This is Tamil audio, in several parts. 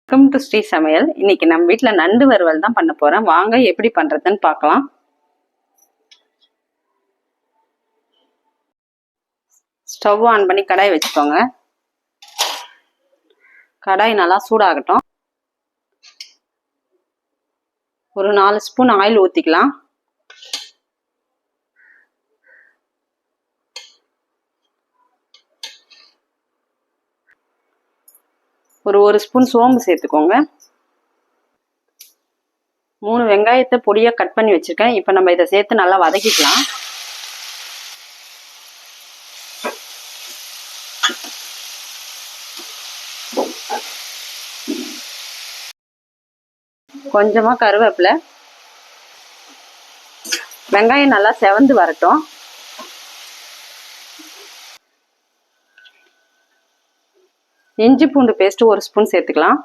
வெல்கம் டு ஸ்ரீ சமையல். இன்னைக்கு நம்ம வீட்டுல நண்டு வறுவல் தான் பண்ண போறேன். வாங்க எப்படி பண்றதுன்னு பார்க்கலாம். ஸ்டவ் ஆன் பண்ணி கடாய் வச்சுக்கோங்க. கடாய் நல்லா சூடாகட்டும். ஒரு 4 ஸ்பூன் ஆயில் ஊத்திக்கலாம். ஒரு ஸ்பூன் சோம்பு சேர்த்துக்கோங்க. 3 வெங்காயத்தை பொடியா கட் பண்ணி வச்சிருக்கேன். இப்போ நம்ம இதை சேர்த்து நல்லா வதக்கிக்கலாம். கொஞ்சமா கருவேப்பிலை. வெங்காயம் நல்லா செவந்து வரட்டும். இஞ்சி பூண்டு பேஸ்ட் 1 ஸ்பூன் சேர்த்துக்கலாம்.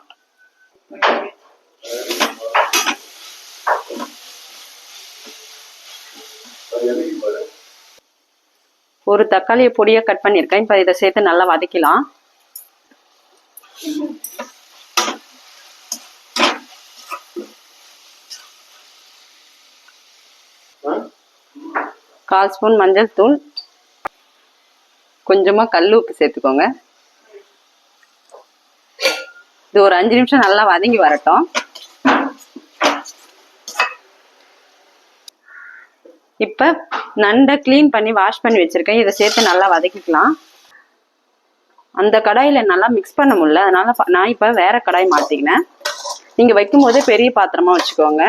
ஒரு தக்காளியை பொடியா கட் பண்ணியிருக்கேன். இப்போ இதை சேர்த்து நல்லா வதக்கலாம். கால் ஸ்பூன் மஞ்சள் தூள், கொஞ்சமா கல் உப்பு சேர்த்துக்கோங்க. இது ஒரு 5 நிமிஷம் நல்லா வதங்கி வரட்டும். இப்ப நண்டை கிளீன் பண்ணி வாஷ் பண்ணி வச்சிருக்கேன். இதை சேர்த்து நல்லா வதக்கிக்கலாம். அந்த கடாயில நல்லா மிக்ஸ் பண்ண முடியல, அதனால நான் இப்ப வேற கடாய் மாத்திக்கினேன். நீங்க வைக்கும் போதே பெரிய பாத்திரமா வச்சுக்கோங்க.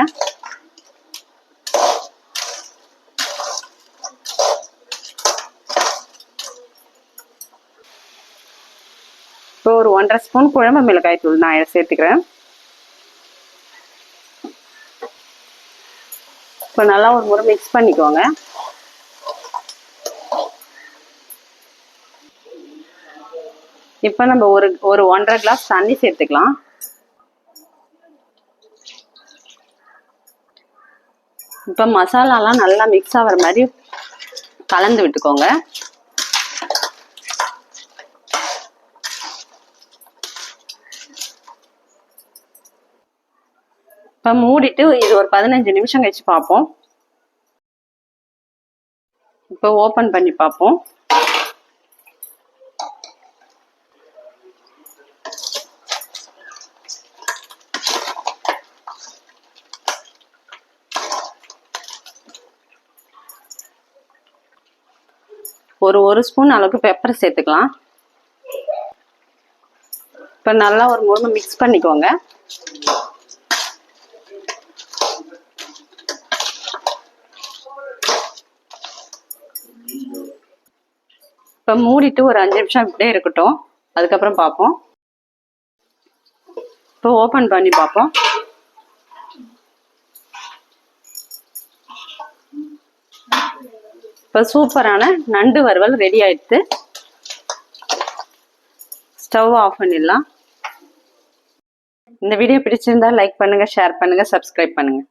இப்போ ஒரு 1½ ஸ்பூன் குழம்பு மிளகாய் தூள் நான் சேர்த்துக்கிறேன். இப்போ நல்லா ஒரு முறை மிக்ஸ் பண்ணிக்கோங்க. இப்போ நம்ம ஒரு 1½ கிளாஸ் தண்ணி சேர்த்துக்கலாம். இப்போ மசாலாலாம் நல்லா மிக்ஸ் ஆகிற மாதிரி கலந்து விட்டுக்கோங்க. இப்போ மூடிட்டு இது ஒரு 15 நிமிஷம் கழிச்சு பார்ப்போம். இப்போ ஓப்பன் பண்ணி பார்ப்போம். ஒரு ஸ்பூன் அளவுக்கு பெப்பர் சேர்த்துக்கலாம். இப்போ நல்லா ஒரு முறை மிக்ஸ் பண்ணிக்கோங்க. இப்போ மூடிட்டு ஒரு 5 நிமிஷம் இப்படியே இருக்கட்டும். அதுக்கப்புறம் பார்ப்போம். இப்போ ஓப்பன் பண்ணி பார்ப்போம். இப்போ சூப்பரான நண்டு வறுவல் ரெடி ஆயிடுச்சு. ஸ்டவ் ஆஃப் பண்ணிடலாம். இந்த வீடியோ பிடிச்சிருந்தா லைக் பண்ணுங்க, ஷேர் பண்ணுங்க, சப்ஸ்கிரைப் பண்ணுங்க.